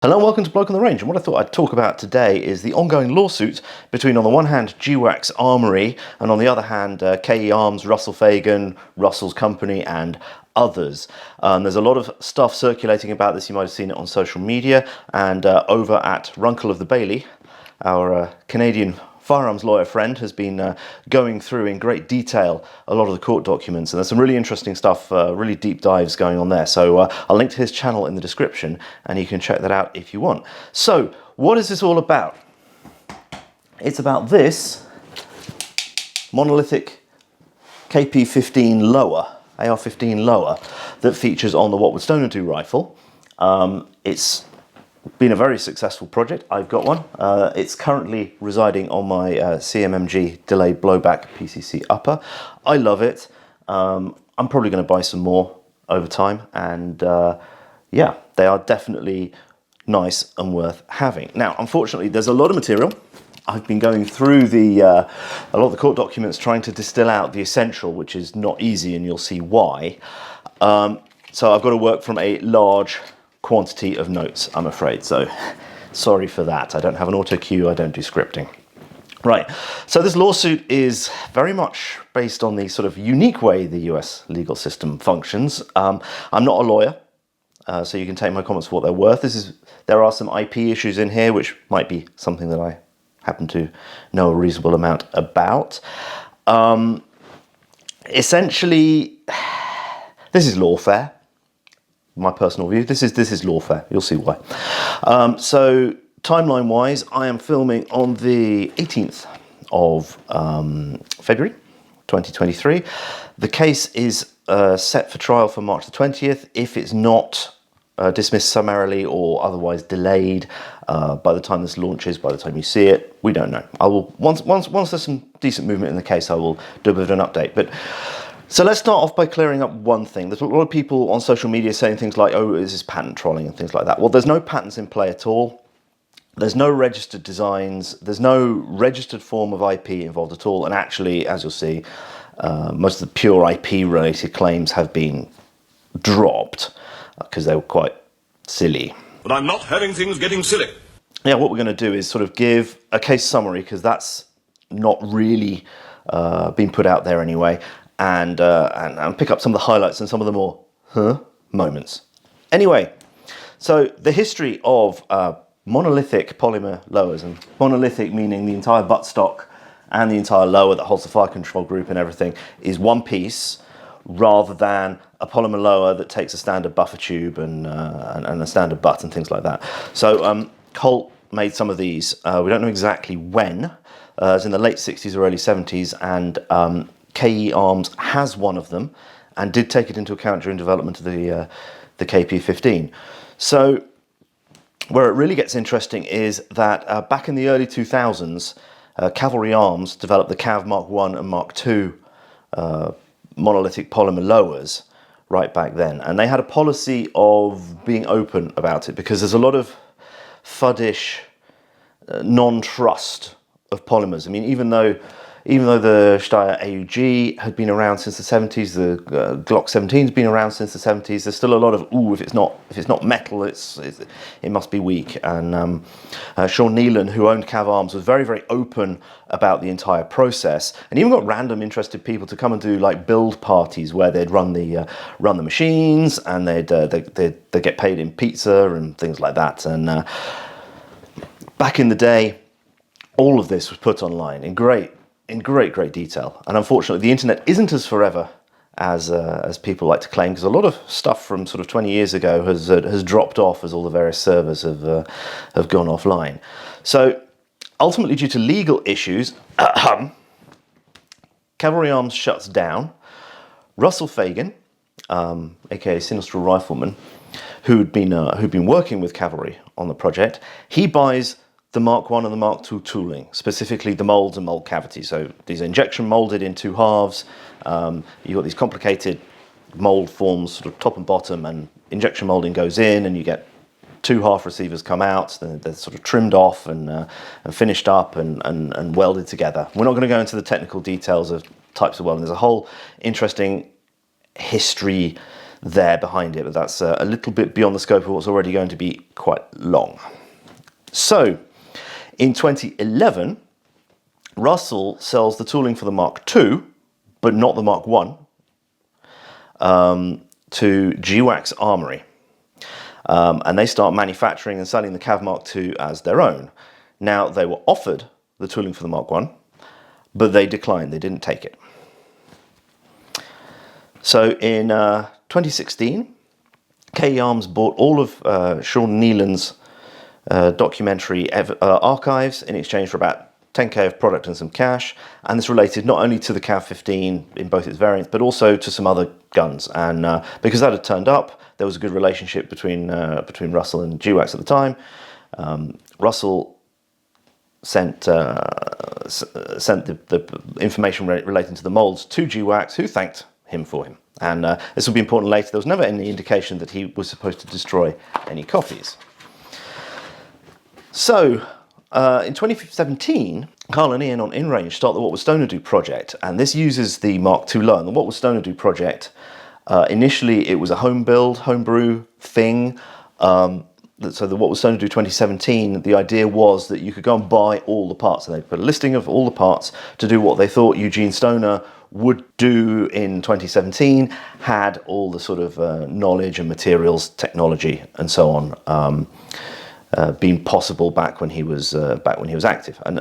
Hello and welcome to Bloke on the Range, and what I thought I'd talk about today is the ongoing lawsuit between, on the one hand, GWACS Armory, and on the other hand, KE Arms, Russell Phagan, Russell's company, and others. There's a lot of stuff circulating about this. You might have seen it on social media, and over at Runkle of the Bailey, our Canadian firearms lawyer friend has been going through in great detail a lot of the court documents, and there's some really interesting stuff, really deep dives going on there. So I'll link to his channel in the description and you can check that out if you want. So what is this all about? It's about this monolithic KP15 lower, AR-15 lower, that features on the What Would Stoner Do rifle. It's been a very successful project. I've got one. It's currently residing on my CMMG delayed blowback PCC upper. I love it. I'm probably going to buy some more over time, and yeah, they are definitely nice and worth having. Now, unfortunately, there's a lot of material. I've been going through a lot of the court documents trying to distill out the essential, which is not easy, and you'll see why. So I've got to work from a large quantity of notes, I'm afraid, so sorry for that. I don't have an auto cue, I don't do scripting. Right, so this lawsuit is very much based on the sort of unique way the US legal system functions. I'm not a lawyer, so you can take my comments for what they're worth. There are some IP issues in here, which might be something that I happen to know a reasonable amount about. Essentially, this is lawfare. My personal view, this is lawfare. You'll see why. So timeline wise, I am filming on the 18th of February 2023. The case is set for trial for March the 20th. If it's not dismissed summarily or otherwise delayed by the time this launches, by the time you see it, we don't know. I will once there's some decent movement in the case, I will do a bit of an update. But so let's start off by clearing up one thing. There's a lot of people on social media saying things like, oh, is this patent trolling and things like that. Well, there's no patents in play at all. There's no registered designs. There's no registered form of IP involved at all. And actually, as you'll see, most of the pure IP related claims have been dropped because they were quite silly. But I'm not having things getting silly. Yeah, what we're going to do is sort of give a case summary, because that's not really been put out there anyway. And pick up some of the highlights and some of the more moments. Anyway, so the history of monolithic polymer lowers, and monolithic meaning the entire buttstock and the entire lower that holds the fire control group and everything is one piece, rather than a polymer lower that takes a standard buffer tube and a standard butt and things like that. So Colt made some of these. We don't know exactly when. It's in the late 60s or early 70s, and KE Arms has one of them and did take it into account during development of the KP15. So where it really gets interesting is that back in the early 2000s, Cavalry Arms developed the Cav Mark I and Mark II monolithic polymer lowers right back then. And they had a policy of being open about it, because there's a lot of fuddish non-trust of polymers. I mean, even though the Steyr AUG had been around since the 70s, the Glock 17's been around since the 70s, there's still a lot of, ooh, if it's not metal, it must be weak. And Sean Nealon, who owned Cav Arms, was very, very open about the entire process, and even got random interested people to come and do like build parties where they'd run the machines, and they'd get paid in pizza and things like that. And back in the day, all of this was put online in great detail, and unfortunately the internet isn't as forever as people like to claim, because a lot of stuff from sort of 20 years ago has dropped off as all the various servers have gone offline. So ultimately, due to legal issues, Cavalry Arms shuts down. Russell Phagan, aka Sinistral Rifleman, who'd been working with Cavalry on the project, he buys the Mark I and the Mark II tooling, specifically the molds and mold cavities. So these are injection molded in two halves. You've got these complicated mold forms, sort of top and bottom, and injection molding goes in, and you get two half receivers come out. Then they're sort of trimmed off and finished up and welded together. We're not going to go into the technical details of types of welding. There's a whole interesting history there behind it, but that's a little bit beyond the scope of what's already going to be quite long. So, in 2011, Russell sells the tooling for the Mark II, but not the Mark I, to GWACS Armory. And they start manufacturing and selling the Cav Mark II as their own. Now, they were offered the tooling for the Mark I, but they declined, they didn't take it. So in 2016, KE Arms bought all of Sean Nealon's documentary archives in exchange for about 10k of product and some cash, and this related not only to the Cav 15 in both its variants, but also to some other guns. And because that had turned up, there was a good relationship between Russell and GWACS at the time. Russell sent the information relating to the molds to GWACS, who thanked him for him. And this will be important later. There was never any indication that he was supposed to destroy any copies. So, in 2017, Karl and Ian on InRange start the What Would Stoner Do project, and this uses the Mark II loan. The What Would Stoner Do project, initially it was a homebrew thing. So the What Would Stoner Do 2017, the idea was that you could go and buy all the parts, and they put a listing of all the parts to do what they thought Eugene Stoner would do in 2017, had all the sort of knowledge and materials, technology, and so on, being possible back when he was active. And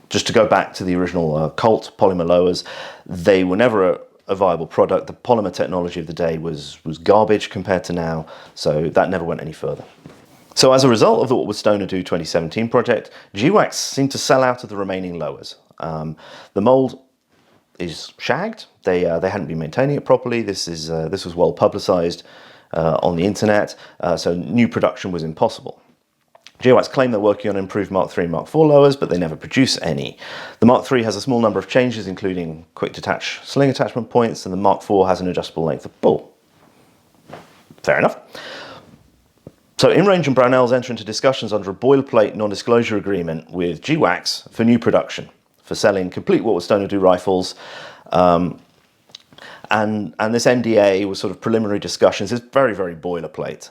just to go back to the original Colt polymer lowers, they were never a viable product. The polymer technology of the day was garbage compared to now, so that never went any further. So as a result of the What Would Stoner Do 2017 project, GWACS seemed to sell out of the remaining lowers. The mold is shagged. They hadn't been maintaining it properly. This was well publicized on the internet, so new production was impossible. GWACS claim they're working on improved Mark III and Mark IV lowers, but they never produce any. The Mark III has a small number of changes, including quick detach sling attachment points, and the Mark IV has an adjustable length of pull. Fair enough. So InRange and Brownells enter into discussions under a boilerplate non-disclosure agreement with GWACS for new production, for selling complete What Would Stoner Do rifles. And this NDA was sort of preliminary discussions. It's very, very boilerplate.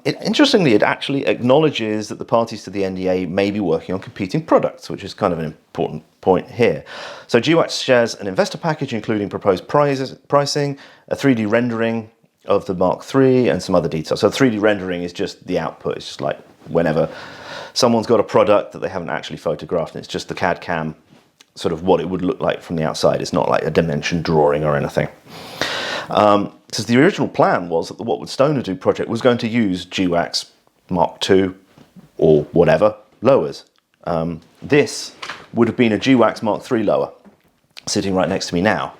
Interestingly, it actually acknowledges that the parties to the NDA may be working on competing products, which is kind of an important point here. So GWACS shares an investor package including proposed pricing, a 3D rendering of the Mark III, and some other details. So 3D rendering is just the output. It's just like whenever someone's got a product that they haven't actually photographed, and it's just the CAD CAM, sort of what it would look like from the outside. It's not like a dimension drawing or anything. Because the original plan was that the What Would Stoner Do project was going to use GWACS Mark II or whatever lowers. This would have been a GWACS Mark III lower sitting right next to me now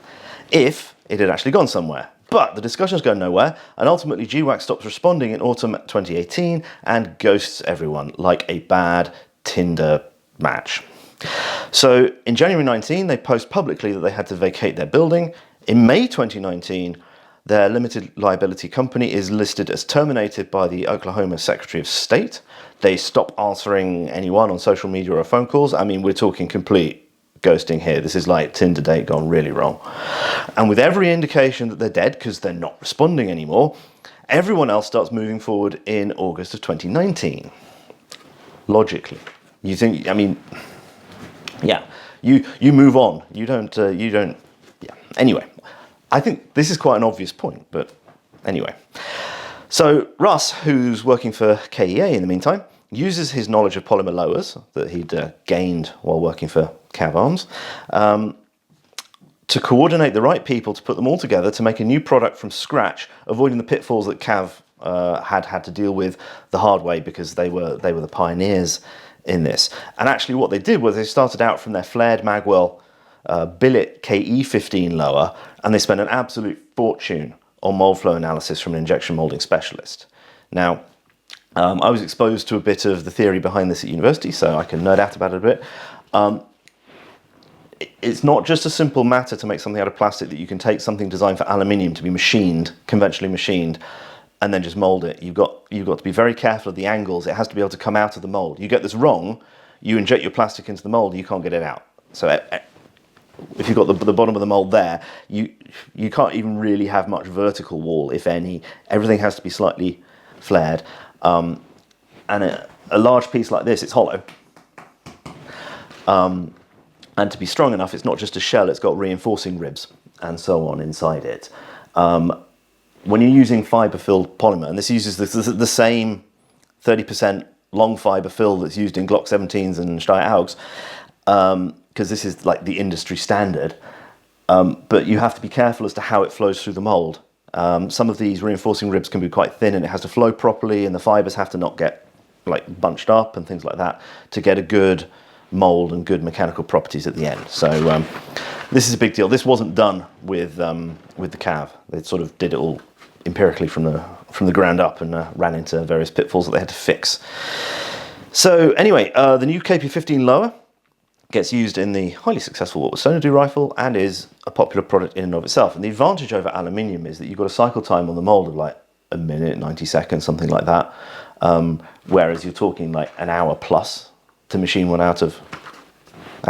if it had actually gone somewhere. But the discussions go nowhere, and ultimately GWACS stops responding in autumn 2018 and ghosts everyone like a bad Tinder match. So in January 19, they post publicly that they had to vacate their building. In May 2019, their limited liability company is listed as terminated by the Oklahoma Secretary of State. They stop answering anyone on social media or phone calls. I mean, we're talking complete ghosting here. This is like Tinder date gone really wrong. And with every indication that they're dead because they're not responding anymore, everyone else starts moving forward in August of 2019. Logically. You think, I mean, yeah, you move on. You don't, yeah. Anyway, I think this is quite an obvious point, but anyway. So Russ, who's working for KEA in the meantime, uses his knowledge of polymer lowers that he'd gained while working for Cav Arms to coordinate the right people to put them all together to make a new product from scratch, avoiding the pitfalls that Cav had to deal with the hard way because they were the pioneers in this. And actually what they did was they started out from their flared Magwell billet KE15 lower, and they spent an absolute fortune on mold flow analysis from an injection molding specialist. Now, I was exposed to a bit of the theory behind this at university, so I can nerd out about it a bit. It's not just a simple matter to make something out of plastic that you can take something designed for aluminium to be machined, conventionally machined, and then just mold it. You've got to be very careful of the angles. It has to be able to come out of the mold. You get this wrong, you inject your plastic into the mold, you can't get it out. So if you've got the bottom of the mold there, you can't even really have much vertical wall, if any. Everything has to be slightly flared. And a large piece like this, it's hollow. And to be strong enough, it's not just a shell, it's got reinforcing ribs and so on inside it. When you're using fibre-filled polymer, and this uses the same 30% long fibre fill that's used in Glock 17s and Steyr Augs, because this is like the industry standard, but you have to be careful as to how it flows through the mould. Some of these reinforcing ribs can be quite thin and it has to flow properly, and the fibres have to not get like bunched up and things like that to get a good mould and good mechanical properties at the end. So this is a big deal. This wasn't done with the cav. They sort of did it all empirically from the ground up and ran into various pitfalls that they had to fix. So anyway, the new KP15 lower gets used in the highly successful What Was Sown to Do rifle and is a popular product in and of itself. And the advantage over aluminium is that you've got a cycle time on the mould of like a minute, 90 seconds, something like that. Whereas you're talking like an hour plus to machine one out of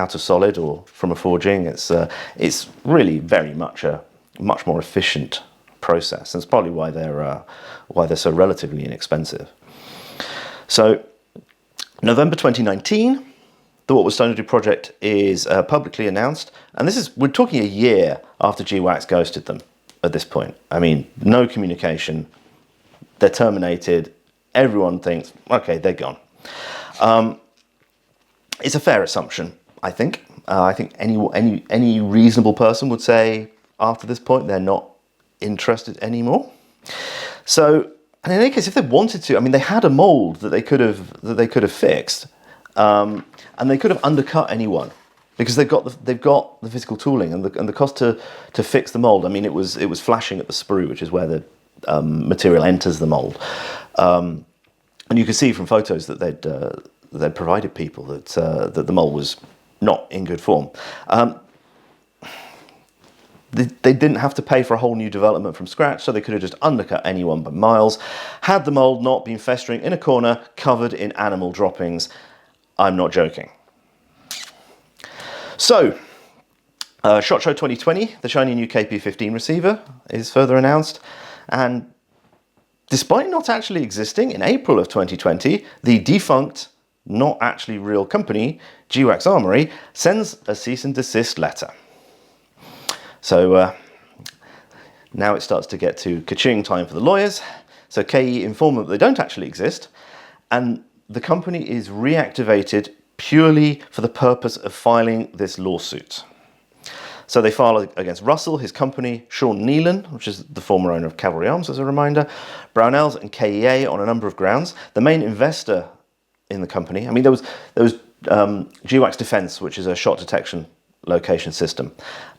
solid or from a forging. It's really very much a much more efficient process. And it's probably why they're so relatively inexpensive. So November 2019, the What Was Sown to Do project is publicly announced, and we're talking a year after GWACS ghosted them at this point. I mean, no communication, they're terminated, everyone thinks, okay, they're gone. It's a fair assumption, I think. I think any reasonable person would say after this point they're not interested anymore. So, and in any case, if they wanted to, I mean, they had a mold that they could have fixed, and they could have undercut anyone because they've got the physical tooling and the cost to fix the mold. I mean, it was flashing at the sprue, which is where the material enters the mold, and you can see from photos that they'd provided people that the mold was not in good form. They didn't have to pay for a whole new development from scratch, so they could have just undercut anyone by miles. Had the mold not been festering in a corner covered in animal droppings. I'm not joking. So, SHOT Show 2020, the shiny new KP15 receiver is further announced, and despite not actually existing, in April of 2020, the defunct, not actually real company, GWACS Armory, sends a cease and desist letter. So now it starts to get to ka-ching time for the lawyers. So KE inform them that they don't actually exist, and the company is reactivated purely for the purpose of filing this lawsuit. So they file against Russell, his company, Sean Nealon, which is the former owner of Cavalry Arms, as a reminder, Brownells and KEA on a number of grounds. The main investor in the company, I mean, there was GWACS Defense, which is a shot detection location system.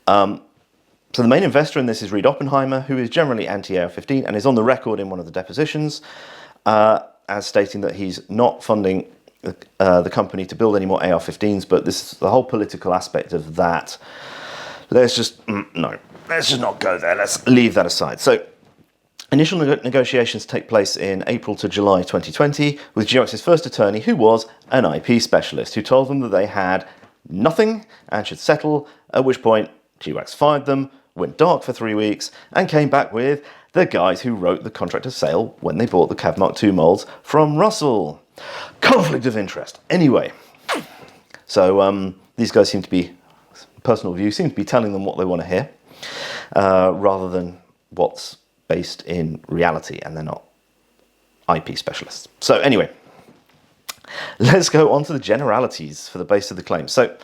So the main investor in this is Reed Oppenheimer, who is generally anti-AR-15 and is on the record in one of the depositions as stating that he's not funding the company to build any more AR-15s, but this is the whole political aspect of that. Let's just not go there. Let's leave that aside. So initial negotiations take place in April to July 2020 with GWACS's first attorney, who was an IP specialist, who told them that they had nothing and should settle, at which point GWACS fired them, went dark for 3 weeks, and came back with the guys who wrote the contract of sale when they bought the Cav Mark II molds from Russell. Conflict of interest. Anyway, so these guys seem to be, personal view, seem to be telling them what they want to hear, rather than what's based in reality, and they're not IP specialists. So anyway, let's go on to the generalities for the base of the claim. So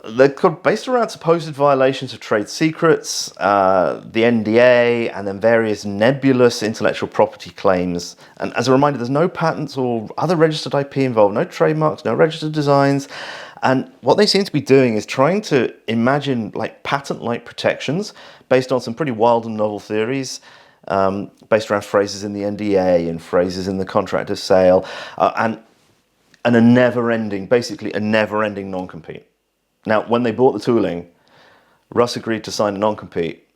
they're based around supposed violations of trade secrets, the NDA, and then various nebulous intellectual property claims. And as a reminder, there's no patents or other registered IP involved, no trademarks, no registered designs. And what they seem to be doing is trying to imagine like patent-like protections based on some pretty wild and novel theories, based around phrases in the NDA and phrases in the contract of sale, and a never-ending, basically a never-ending non-compete. Now, when they bought the tooling, Russ agreed to sign a non-compete,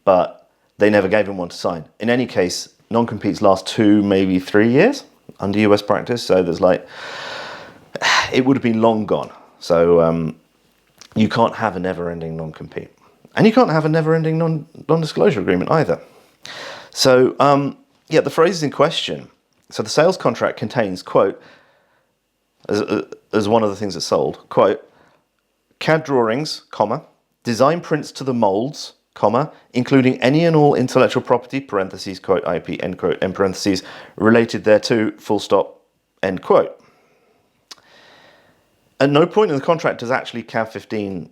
but they never gave him one to sign. In any case, non-competes last 2, maybe 3 years under US practice, so there's like, it would have been long gone. So you can't have a never-ending non-compete. And you can't have a never-ending non-disclosure agreement either. So, yeah, the phrases in question. So the sales contract contains, quote, as one of the things that's sold, quote, CAD drawings, comma, design prints to the molds, comma, including any and all intellectual property, parentheses, quote, IP, end quote, end parentheses, related thereto, full stop, end quote. At no point in the contract does actually CAD 15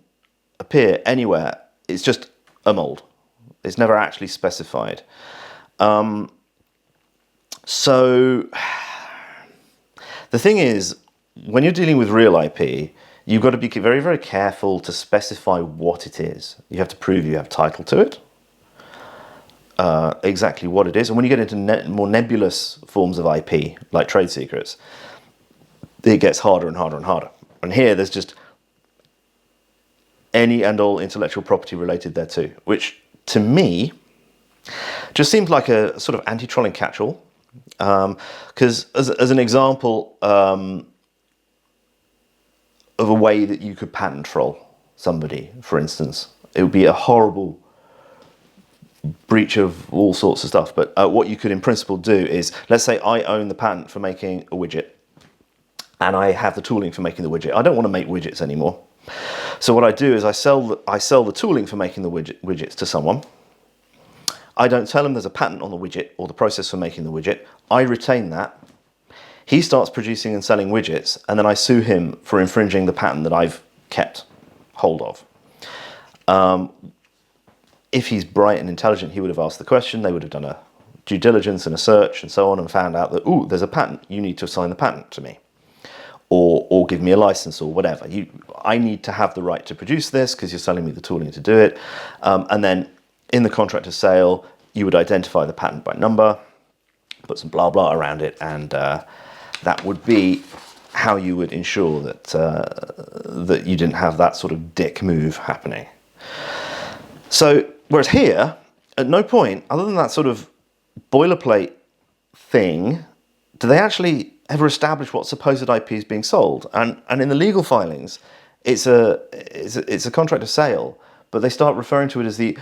appear anywhere. It's just a mold. It's never actually specified. So the thing is, when you're dealing with real IP, you've got to be very, very careful to specify what it is. You have to prove you have title to it, exactly what it is. And when you get into more nebulous forms of IP, like trade secrets, it gets harder and harder and harder. And here there's just any and all intellectual property related thereto, which to me just seems like a sort of anti-trolling catch-all. Because as an example of a way that you could patent troll somebody, for instance, it would be a horrible breach of all sorts of stuff. But what you could in principle do is, let's say I own the patent for making a widget and I have the tooling for making the widget. I don't want to make widgets anymore. So what I do is I sell the tooling for making the widgets to someone. I don't tell him there's a patent on the widget or the process for making the widget. I retain that. He starts producing and selling widgets, and then I sue him for infringing the patent that I've kept hold of. If he's bright and intelligent, he would have asked the question. They would have done a due diligence and a search and so on and found out that, ooh, there's a patent. You need to assign the patent to me. Or give me a license or whatever. I need to have the right to produce this because you're selling me the tooling to do it. And then in the contract of sale, you would identify the patent by number, put some blah blah around it, and that would be how you would ensure that that you didn't have that sort of dick move happening. So, whereas here, at no point, other than that sort of boilerplate thing, do they actually ever establish what supposed IP is being sold. And in the legal filings, it's a contract of sale, but they start referring to it as the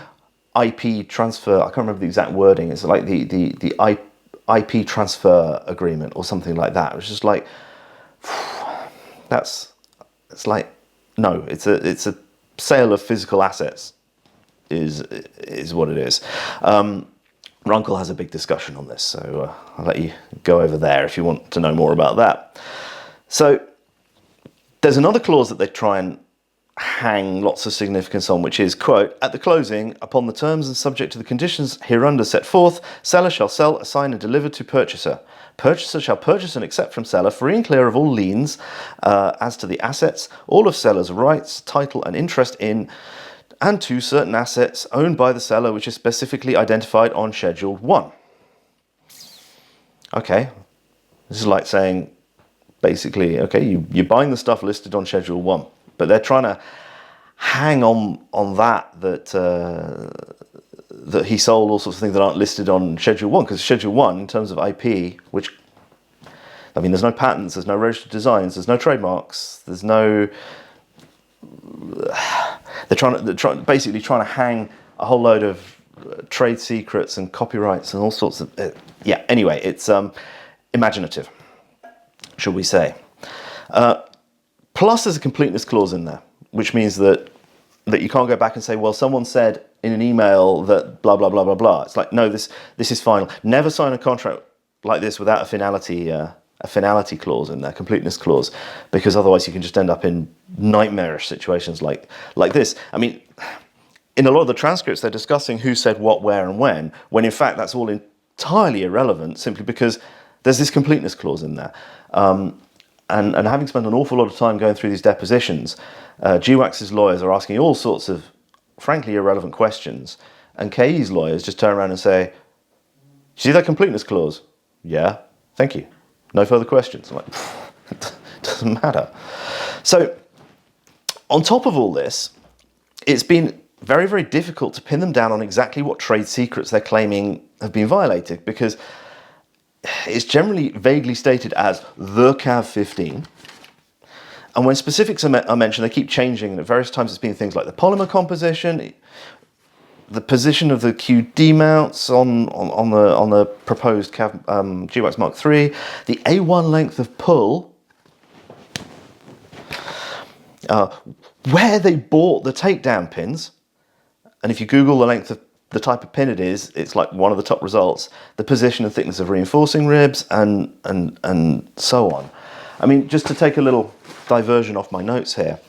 IP transfer. I can't remember the exact wording. It's like the IP transfer agreement or something like that. It's just like, it's like, no, it's a sale of physical assets is what it is. Runkle has a big discussion on this, so I'll let you go over there if you want to know more about that. So there's another clause that they try and hang lots of significance on, which is, quote, at the closing, upon the terms and subject to the conditions hereunder set forth, seller shall sell, assign and deliver to purchaser. Purchaser shall purchase and accept from seller, free and clear of all liens as to the assets, all of seller's rights, title and interest in and to certain assets owned by the seller which is specifically identified on Schedule 1. Okay, this is like saying, basically, okay, you're buying the stuff listed on Schedule 1, but they're trying to hang on that he sold all sorts of things that aren't listed on Schedule 1, because Schedule 1, in terms of IP, which, I mean, there's no patents, there's no registered designs, there's no trademarks, there's no... They're basically trying to hang a whole load of trade secrets and copyrights and all sorts of... yeah, anyway, it's imaginative, shall we say. Plus there's a completeness clause in there, which means that you can't go back and say, well, someone said in an email that blah, blah, blah, blah, blah. It's like, no, this is final. Never sign a contract like this without a finality clause in there, completeness clause, because otherwise you can just end up in nightmarish situations like this. I mean, in a lot of the transcripts, they're discussing who said what, where, and when in fact that's all entirely irrelevant, simply because there's this completeness clause in there. And having spent an awful lot of time going through these depositions, GWACS's lawyers are asking all sorts of, frankly, irrelevant questions, and KE's lawyers just turn around and say, see that completeness clause? Yeah, thank you. No further questions. I'm like, it doesn't matter. So, on top of all this, it's been very, very difficult to pin them down on exactly what trade secrets they're claiming have been violated, because it's generally vaguely stated as the CAV 15. And when specifics are mentioned, they keep changing. And at various times it's been things like the polymer composition, the position of the QD mounts on the proposed GWACS Mark III, the A1 length of pull, where they bought the takedown pins, and if you Google the length of the type of pin it is, it's like one of the top results, the position and thickness of reinforcing ribs, and so on. I mean, just to take a little diversion off my notes here,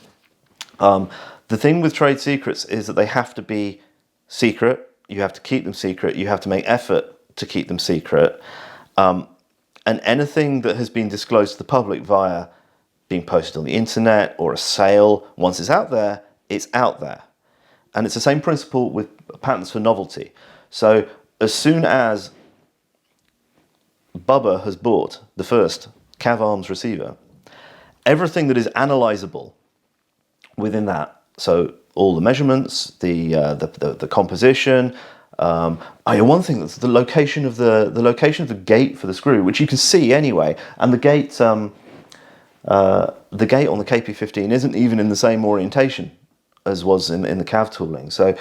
the thing with trade secrets is that they have to be secret, you have to keep them secret, you have to make effort to keep them secret, and anything that has been disclosed to the public via being posted on the internet or a sale, once it's out there, it's out there. And it's the same principle with patents for novelty. So as soon as Bubba has bought the first Cav Arms receiver, everything that is analyzable within that, so all the measurements, the composition, one thing that's the location of the gate for the screw, which you can see anyway, and the gate on the KP15 isn't even in the same orientation as was in the Cav tooling. So,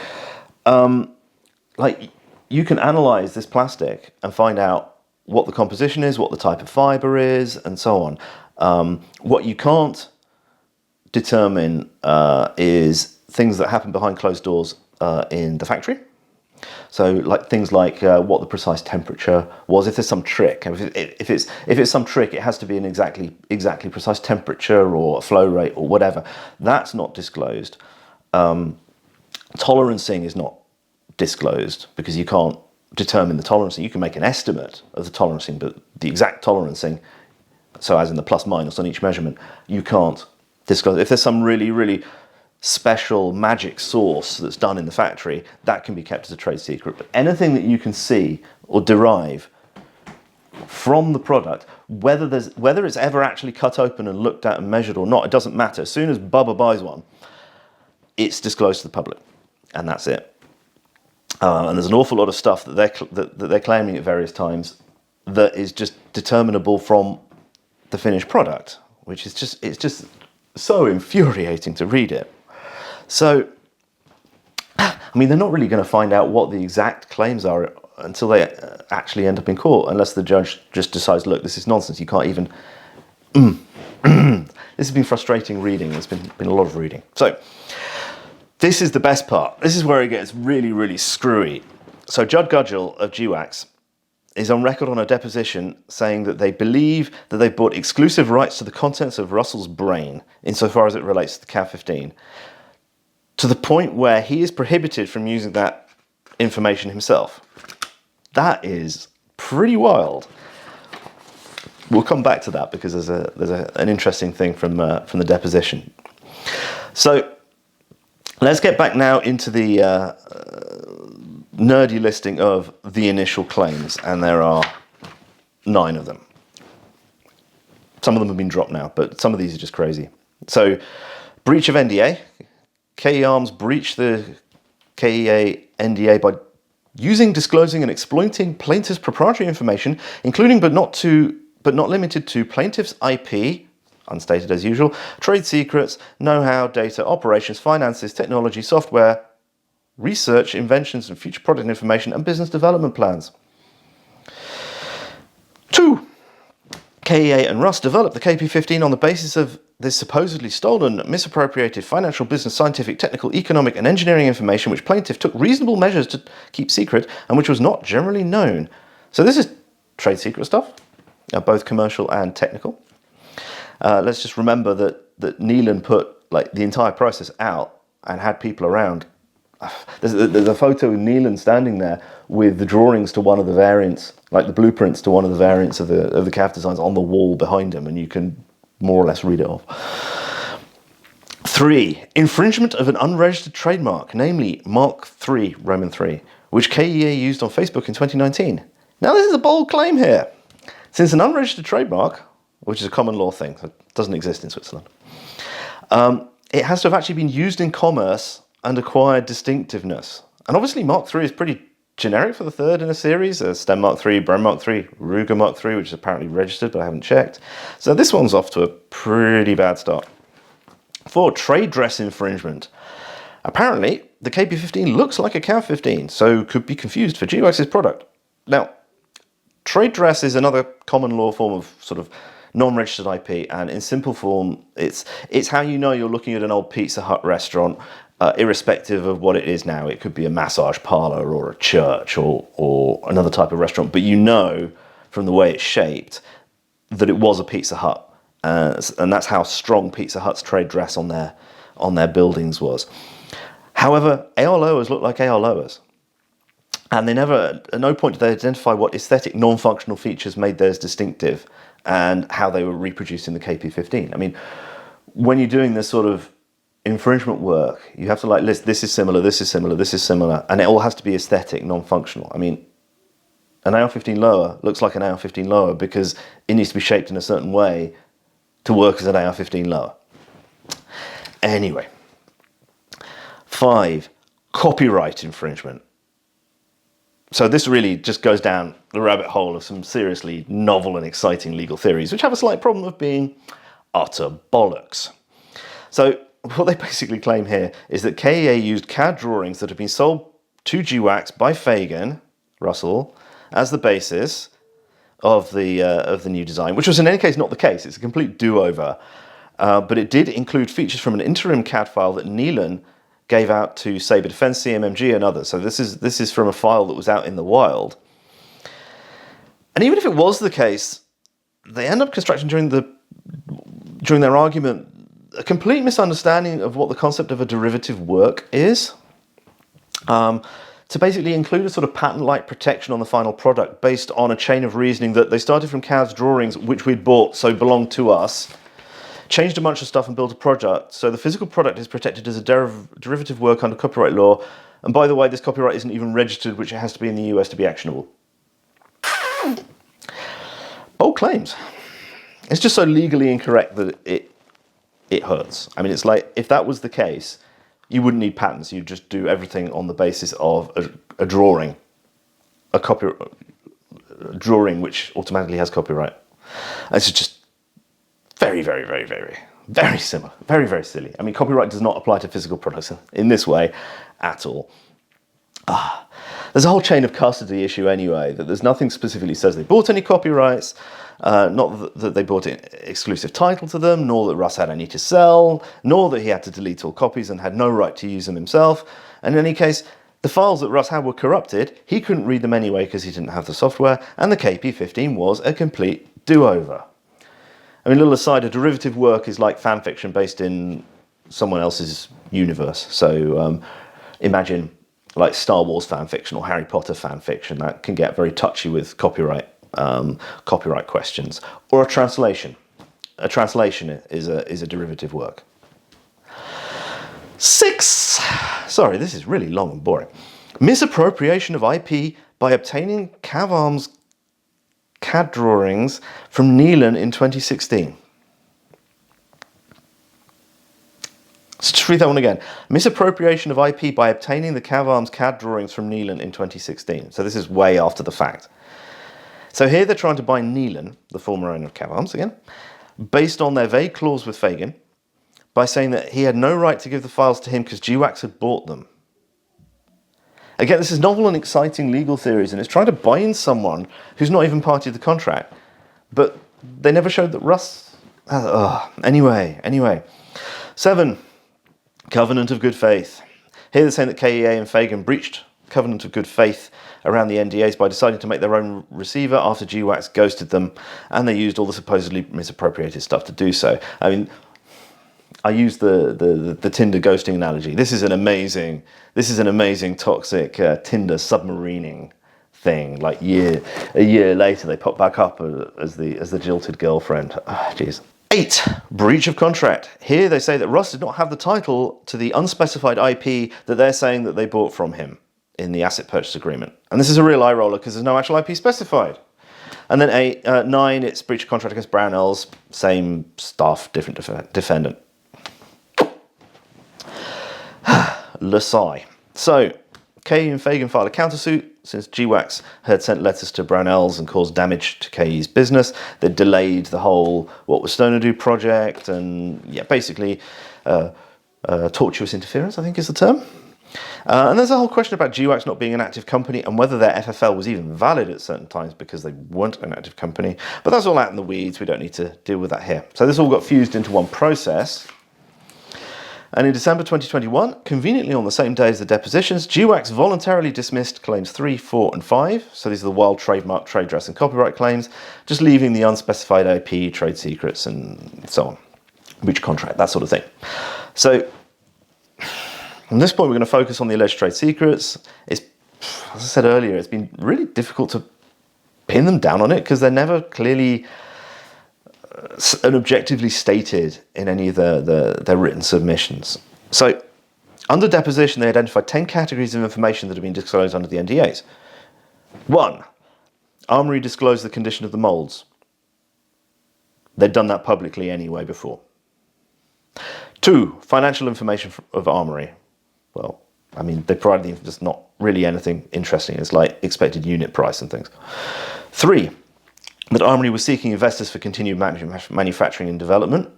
like, you can analyze this plastic and find out what the composition is, what the type of fiber is, and so on. What you can't determine is things that happen behind closed doors in the factory. So, like things like what the precise temperature was, if there's some trick. If it's some trick, it has to be an exactly precise temperature or a flow rate or whatever. That's not disclosed. Tolerancing is not disclosed because you can't determine the tolerancing. You can make an estimate of the tolerancing, but the exact tolerancing, so as in the plus minus on each measurement, you can't disclose. If there's some really, really special magic sauce that's done in the factory, that can be kept as a trade secret. But anything that you can see or derive from the product, whether it's ever actually cut open and looked at and measured or not, it doesn't matter. As soon as Bubba buys one, it's disclosed to the public, and that's it. And there's an awful lot of stuff that they're claiming at various times that is just determinable from the finished product, which is just so infuriating to read it. So, I mean, they're not really going to find out what the exact claims are until they actually end up in court, unless the judge just decides, look, this is nonsense, you can't even... This has been frustrating reading, there's been a lot of reading. So, this is the best part. This is where it gets really, really screwy. So Judd Gudgel of GWACS is on record on a deposition saying that they believe that they've bought exclusive rights to the contents of Russell's brain, insofar as it relates to the Cav15, to the point where he is prohibited from using that information himself. That is pretty wild. We'll come back to that because there's an interesting thing from the deposition. So let's get back now into the nerdy listing of the initial claims, and there are 9 of them. Some of them have been dropped now, but some of these are just crazy. So, breach of NDA. KE Arms breached the KEA NDA by using, disclosing, and exploiting plaintiff's proprietary information, including but not limited to plaintiff's IP, unstated as usual, trade secrets, know-how, data, operations, finances, technology, software, research, inventions, and future product information, and business development plans. 2. KEA and Russ developed the KP15 on the basis of this supposedly stolen, misappropriated financial, business, scientific, technical, economic, and engineering information which plaintiff took reasonable measures to keep secret and which was not generally known. So this is trade secret stuff, both commercial and technical. Let's just remember that Neelan put like the entire process out and had people around. There's a photo of Neelan standing there with the drawings to one of the variants, like the blueprints to one of the variants of the Cav designs on the wall behind him, and you can more or less read it off. 3. Infringement of an unregistered trademark, namely Mark III, Roman 3, which KEA used on Facebook in 2019. Now this is a bold claim here. Since an unregistered trademark, which is a common law thing, so it doesn't exist in Switzerland, it has to have actually been used in commerce and acquired distinctiveness. And obviously Mark III is pretty generic for the third in a series. Stem Mark III, Brem Mark III, Ruger Mark III, which is apparently registered, but I haven't checked. So this one's off to a pretty bad start. 4, trade dress infringement. Apparently, the KP15 looks like a CAV15, so could be confused for GWACS's product. Now, trade dress is another common law form of sort of non-registered IP, and in simple form, it's how you know you're looking at an old Pizza Hut restaurant, irrespective of what it is now. It could be a massage parlor or a church or another type of restaurant, but you know from the way it's shaped that it was a Pizza Hut, and that's how strong Pizza Hut's trade dress on their buildings was. However, AR lowers look like AR lowers, and they never, at no point did they identify what aesthetic non-functional features made theirs distinctive and how they were reproduced in the KP15. I mean, when you're doing this sort of infringement work, you have to like list, this is similar, this is similar, this is similar, and it all has to be aesthetic, non-functional. I mean, an AR15 lower looks like an AR15 lower because it needs to be shaped in a certain way to work as an AR15 lower. Anyway, 5, copyright infringement. So this really just goes down the rabbit hole of some seriously novel and exciting legal theories, which have a slight problem of being utter bollocks. So what they basically claim here is that KEA used CAD drawings that have been sold to GWACS by Phagan, Russell, as the basis of the new design, which was in any case not the case. It's a complete do-over. But it did include features from an interim CAD file that Neelan gave out to Sabre Defense, CMMG, and others. So this is from a file that was out in the wild. And even if it was the case, they end up constructing during their argument a complete misunderstanding of what the concept of a derivative work is. To basically include a sort of patent-like protection on the final product based on a chain of reasoning that they started from CAD's drawings, which we'd bought, so belonged to us, changed a bunch of stuff and built a product. So the physical product is protected as a derivative work under copyright law. And by the way, this copyright isn't even registered, which it has to be in the US to be actionable. Bold claims. It's just so legally incorrect that it hurts. I mean, it's like, if that was the case, you wouldn't need patents. You'd just do everything on the basis of a drawing, a drawing which automatically has copyright. And it's just very, very, very, very, very similar. Very, very silly. I mean, copyright does not apply to physical products in this way at all. There's a whole chain of custody issue anyway, that there's nothing specifically says they bought any copyrights, not that they bought an exclusive title to them, nor that Russ had any to sell, nor that he had to delete all copies and had no right to use them himself. And in any case, the files that Russ had were corrupted. He couldn't read them anyway because he didn't have the software, and the KP15 was a complete do-over. I mean, a little aside, a derivative work is like fan fiction based in someone else's universe. So imagine like Star Wars fan fiction or Harry Potter fan fiction. That can get very touchy with copyright questions. Or a translation. A translation is a derivative work. 6. Sorry, this is really long and boring. Misappropriation of IP by obtaining CAVARM's CAD drawings from Neelan in 2016. Let's read that one again. Misappropriation of IP by obtaining the CAVARM's CAD drawings from Neelan in 2016. So this is way after the fact. So here they're trying to bind Neelan, the former owner of CAVARMS again, based on their vague clause with Phagan, by saying that he had no right to give the files to him because GWACS had bought them. Again, this is novel and exciting legal theories, and it's trying to bind someone who's not even party to the contract. But they never showed that Russ... Anyway. 7. Covenant of good faith. Here they're saying that KEA and Phagan breached covenant of good faith around the NDAs by deciding to make their own receiver after GWACS ghosted them, and they used all the supposedly misappropriated stuff to do so. I mean, I use the Tinder ghosting analogy. This is an amazing toxic Tinder submarining thing. Like a year later, they pop back up as the jilted girlfriend. Jeez. 8. Breach of contract. Here they say that Russ did not have the title to the unspecified IP that they're saying that they bought from him in the asset purchase agreement. And this is a real eye roller because there's no actual IP specified. And then 9, it's breach of contract against Brownells. Same stuff, different defendant. Lasai. So, KE and Phagan filed a countersuit since GWACS had sent letters to Brownells and caused damage to KE's business. They delayed the whole What Was Stoner Do project, and yeah, basically tortuous interference, I think is the term. And there's a whole question about GWACS not being an active company and whether their FFL was even valid at certain times because they weren't an active company. But that's all out in the weeds. We don't need to deal with that here. So this all got fused into one process. And in December 2021, conveniently on the same day as the depositions, GWACS voluntarily dismissed claims 3, 4, and 5. So these are the wild trademark, trade dress, and copyright claims, just leaving the unspecified IP, trade secrets, and so on. Breach of contract, that sort of thing. So from this point, we're going to focus on the alleged trade secrets. It's, as I said earlier, it's been really difficult to pin them down on it because they're never clearly and objectively stated in any of their written submissions. So, under deposition, they identified 10 categories of information that have been disclosed under the NDAs. 1. Armory disclosed the condition of the molds. They'd done that publicly anyway before. 2. Financial information of Armory. Well, I mean, they provided just not really anything interesting. It's like expected unit price and things. 3. That Armory was seeking investors for continued manufacturing and development.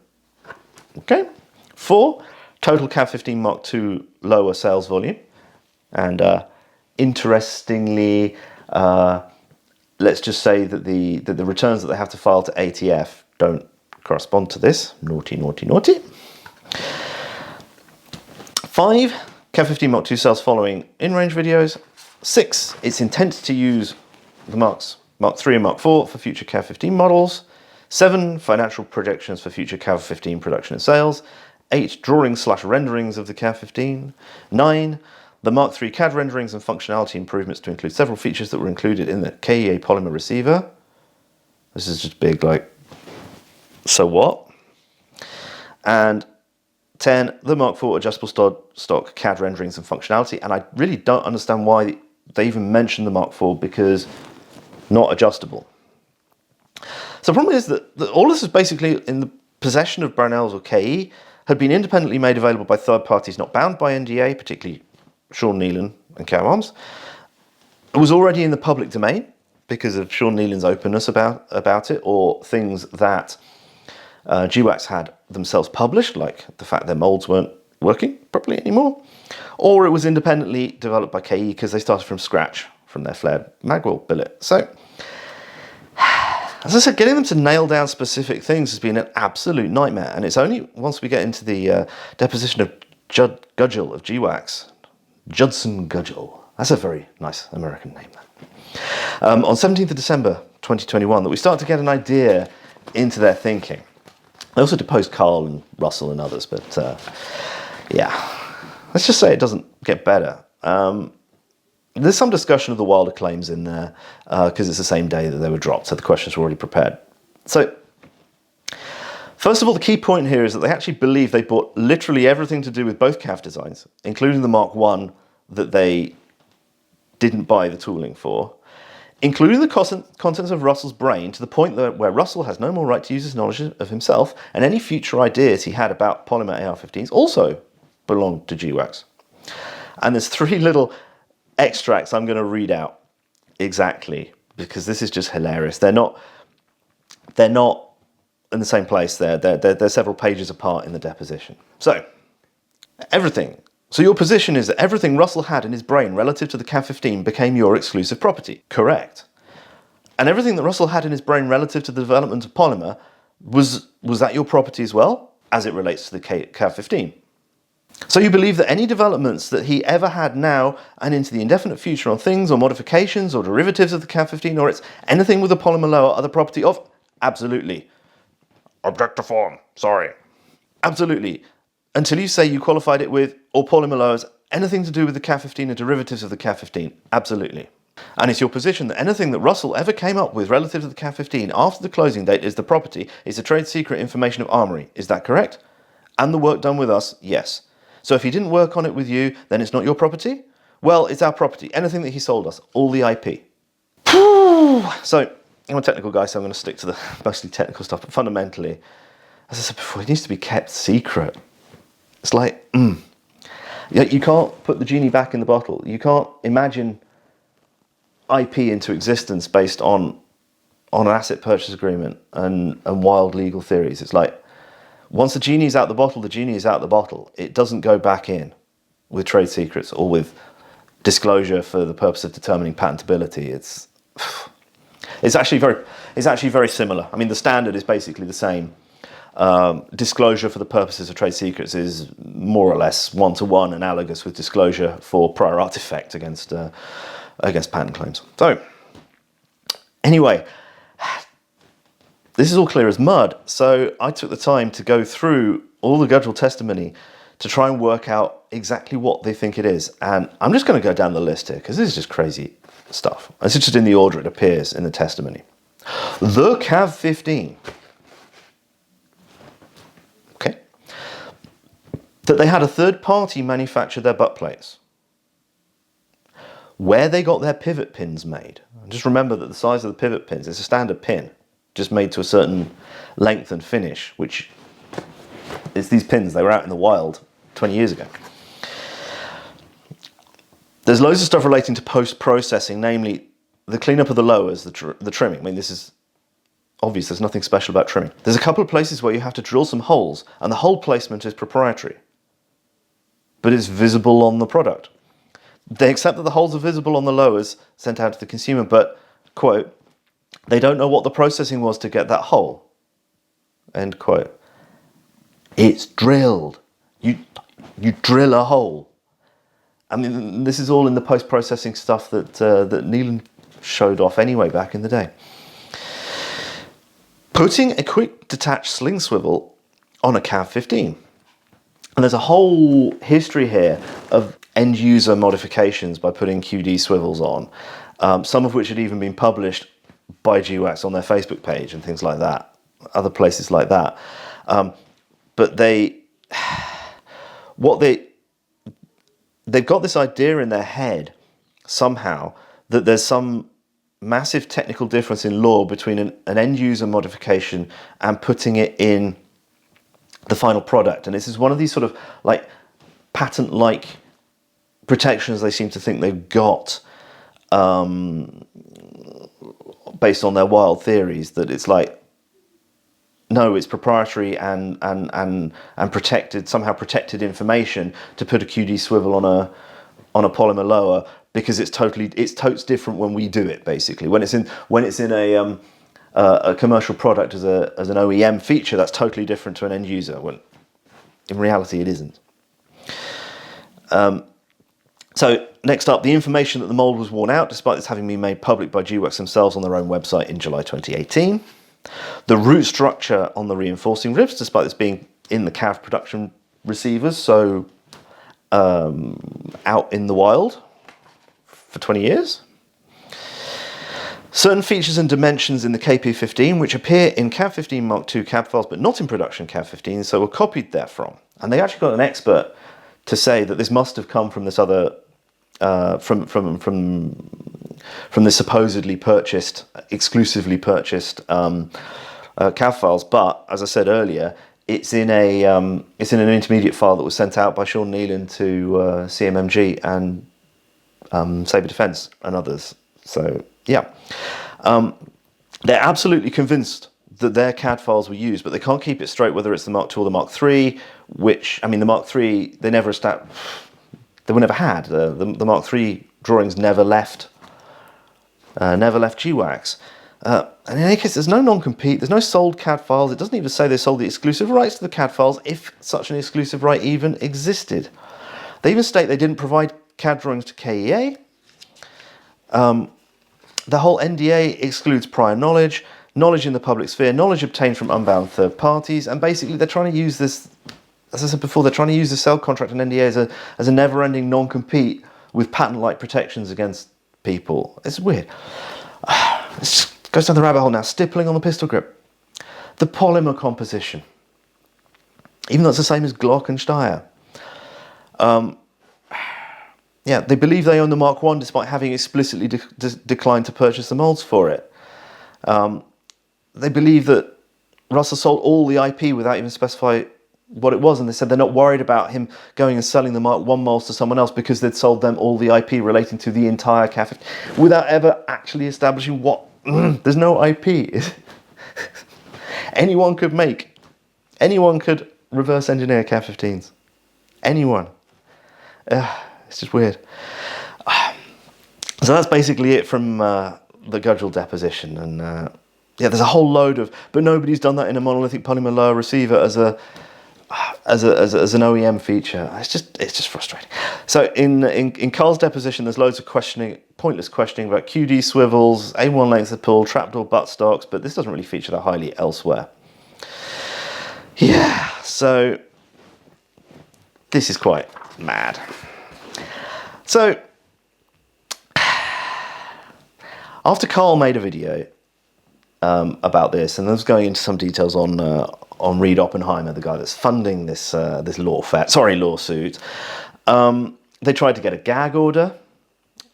Okay. 4. Total CAV-15 Mark II lower sales volume. And interestingly, let's just say that the returns that they have to file to ATF don't correspond to this. Naughty, naughty, naughty. 5. CAV-15 Mark II sales following in-range videos. 6. Its intent to use the Mark III and Mark IV for future CAV-15 models. 7. Financial projections for future CAV-15 production and sales. 8. Drawings/renderings of the CAV-15. 9. The Mark III CAD renderings and functionality improvements to include several features that were included in the KEA polymer receiver. This is just big, like, so what? And 10. The Mark IV adjustable stock CAD renderings and functionality. And I really don't understand why they even mention the Mark IV because not adjustable. So the problem is that all this is basically in the possession of Brownells or KE, had been independently made available by third parties not bound by NDA, particularly Sean Nealon and Cow Arms. It was already in the public domain because of Sean Nealon's openness about it, or things that GWACS had themselves published, like the fact their molds weren't working properly anymore, or it was independently developed by KE because they started from scratch from their flared magwell billet. So, as I said, getting them to nail down specific things has been an absolute nightmare, and it's only once we get into the deposition of Judd Gudgel of GWACS, Judson Gudgel, that's a very nice American name, on 17th of December 2021, that we start to get an idea into their thinking. They also deposed Karl and Russell and others, but yeah, let's just say it doesn't get better. There's some discussion of the Wilder claims in there because it's the same day that they were dropped, so the questions were already prepared. So, first of all, the key point here is that they actually believe they bought literally everything to do with both CAV designs, including the Mark I that they didn't buy the tooling for, including the contents of Russell's brain, to the point that where Russell has no more right to use his knowledge of himself, and any future ideas he had about polymer AR-15s also belonged to GWACS. And there's 3 little extracts I'm going to read out exactly, because this is just hilarious. They're not in the same place. They're several pages apart in the deposition. So, everything. So your position is that everything Russell had in his brain relative to the CAV-15 became your exclusive property. Correct. And everything that Russell had in his brain relative to the development of polymer, was that your property as well, as it relates to the CAV-15? So you believe that any developments that he ever had now and into the indefinite future on things or modifications or derivatives of the CAV-15 or it's anything with a polymer lower are the property of? Absolutely. Object to form. Sorry. Absolutely. Until you say you qualified it with or polymer lowers anything to do with the CAV-15 or derivatives of the CAV-15. Absolutely. And it's your position that anything that Russell ever came up with relative to the CAV-15 after the closing date is the property, is the trade secret information of Armory. Is that correct? And the work done with us? Yes. So if he didn't work on it with you, then it's not your property? Well, it's our property. Anything that he sold us, all the IP. So, I'm a technical guy, so I'm going to stick to the mostly technical stuff. But fundamentally, as I said before, it needs to be kept secret. It's like, you can't put the genie back in the bottle. You can't imagine IP into existence based on an asset purchase agreement and wild legal theories. It's like, once the genie's out the bottle, the genie is out the bottle. It doesn't go back in with trade secrets or with disclosure for the purpose of determining patentability. It's actually very similar. I mean, the standard is basically the same. Disclosure for the purposes of trade secrets is more or less one-to-one analogous with disclosure for prior art effect against patent claims. So, anyway, this is all clear as mud. So I took the time to go through all the Gudrell testimony to try and work out exactly what they think it is. And I'm just going to go down the list here because this is just crazy stuff. It's just in the order it appears in the testimony. The Cav 15. Okay. That they had a third party manufacture their butt plates. Where they got their pivot pins made. Just remember that the size of the pivot pins is a standard pin, just made to a certain length and finish, which is these pins. They were out in the wild 20 years ago. There's loads of stuff relating to post-processing, namely the cleanup of the lowers, the trimming. I mean, this is obvious. There's nothing special about trimming. There's a couple of places where you have to drill some holes, and the hole placement is proprietary, but it's visible on the product. They accept that the holes are visible on the lowers sent out to the consumer, but, quote, they don't know what the processing was to get that hole, end quote. It's drilled. You drill a hole. I mean, this is all in the post-processing stuff that Neelan showed off anyway back in the day. Putting a quick detached sling swivel on a Cav 15. And there's a whole history here of end-user modifications by putting QD swivels on, some of which had even been published by GWACS on their Facebook page and things like that, other places like that. But they've got this idea in their head somehow that there's some massive technical difference in law between an end-user modification and putting it in the final product. And this is one of these sort of like patent-like protections they seem to think they've got based on their wild theories, that it's like, no, it's proprietary and protected, somehow protected information to put a QD swivel on a polymer lower, because it's totes different when we do it. Basically, when it's in a commercial product as an OEM feature, that's totally different to an end user. When in reality, it isn't. So next up, the information that the mould was worn out, despite this having been made public by GWACS themselves on their own website in July 2018. The root structure on the reinforcing ribs, despite this being in the Cav production receivers, so out in the wild for 20 years. Certain features and dimensions in the KP15, which appear in Cav 15 Mark II CAD files, but not in production Cav 15, so were copied therefrom. And they actually got an expert to say that this must have come from this other, from the supposedly purchased, exclusively purchased CAV files. But as I said earlier, it's in an intermediate file that was sent out by Sean Neelan to CMMG and Sabre Defence and others. So yeah, they're absolutely convinced that their CAD files were used, but they can't keep it straight whether it's the Mark II or the Mark III. Which, I mean, the Mark III they never were never had. The Mark III drawings never left GWACS. And in any case, there's no non-compete, there's no sold CAD files. It doesn't even say they sold the exclusive rights to the CAD files, if such an exclusive right even existed. They even state they didn't provide CAD drawings to KEA. The whole NDA excludes prior knowledge in the public sphere, knowledge obtained from unbound third parties, and basically they're trying to use this, as I said before, they're trying to use the sell contract and NDA as a never-ending non-compete with patent-like protections against people. It's weird. It just goes down the rabbit hole now. Stippling on the pistol grip. The polymer composition. Even though it's the same as Glock and Steyr. Yeah, they believe they own the Mark I despite having explicitly declined to purchase the molds for it. They believe that Russell sold all the IP without even what it was, and they said they're not worried about him going and selling the Mark 1 molds to someone else because they'd sold them all the IP relating to the entire CAF without ever actually establishing what. There's no IP. Anyone could reverse engineer CAF 15s. Anyone. It's just weird. So that's basically it from the Gudgel deposition, and yeah, there's a whole load of, but nobody's done that in a monolithic polymer lower receiver as an OEM feature. It's just frustrating. So in Karl's deposition, there's loads of pointless questioning about QD swivels, A1 length of pull, trapdoor buttstocks, but this doesn't really feature that highly elsewhere. Yeah, so this is quite mad. So after Karl made a video about this, and I was going into some details on Reed Oppenheimer, the guy that's funding this lawsuit. They tried to get a gag order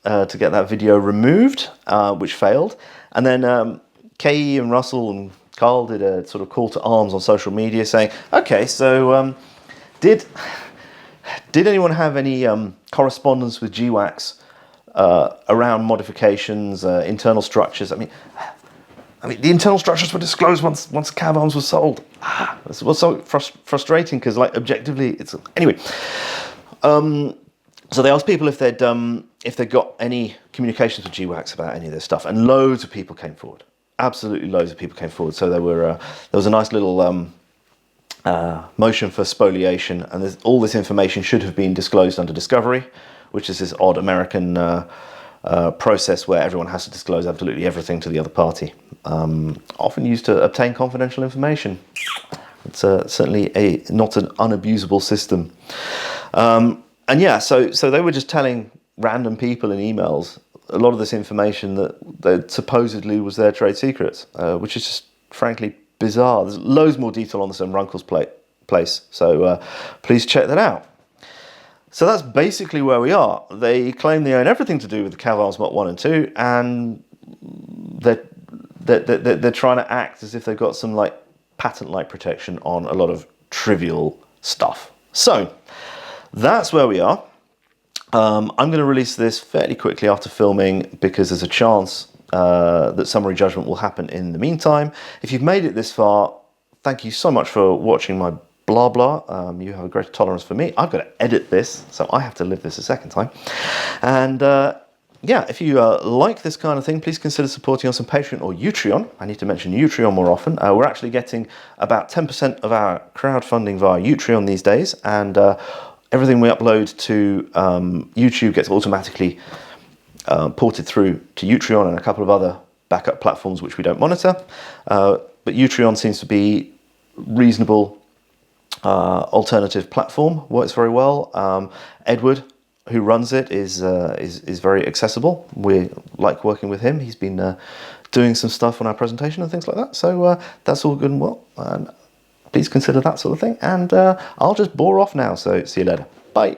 to get that video removed, which failed. And then KE and Russell and Karl did a sort of call to arms on social media saying, okay, so did anyone have any correspondence with GWACS around modifications, internal structures? I mean, the internal structures were disclosed once Cav Arms was sold. This was so frustrating because, like, objectively, it's anyway. So they asked people if they'd got any communications with GWACS about any of this stuff, and loads of people came forward. Absolutely, loads of people came forward. So there was a nice little motion for spoliation, and all this information should have been disclosed under discovery, which is this odd American process where everyone has to disclose absolutely everything to the other party, often used to obtain confidential information. It's certainly not an unabusable system. And yeah, so they were just telling random people in emails a lot of this information that supposedly was their trade secrets, which is just frankly bizarre. There's loads more detail on this on Runkle's place, so please check that out. So that's basically where we are. They claim they own everything to do with the Cav Arms Mark 1 and 2, and they're trying to act as if they've got some like patent-like protection on a lot of trivial stuff. So that's where we are. I'm going to release this fairly quickly after filming because there's a chance that summary judgment will happen in the meantime. If you've made it this far, thank you so much for watching my blah blah. You have a greater tolerance for me. I've got to edit this, so I have to live this a second time. And yeah, if you like this kind of thing, please consider supporting us on Patreon or Utreon. I need to mention Utreon more often. We're actually getting about 10% of our crowdfunding via Utreon these days, and everything we upload to YouTube gets automatically ported through to Utreon and a couple of other backup platforms which we don't monitor. But Utreon seems to be reasonable alternative platform, works very well. Edward, who runs it, is very accessible. We like working with him. He's been doing some stuff on our presentation and things like that. So that's all good and well. And please consider that sort of thing. And I'll just bore off now. So see you later. Bye.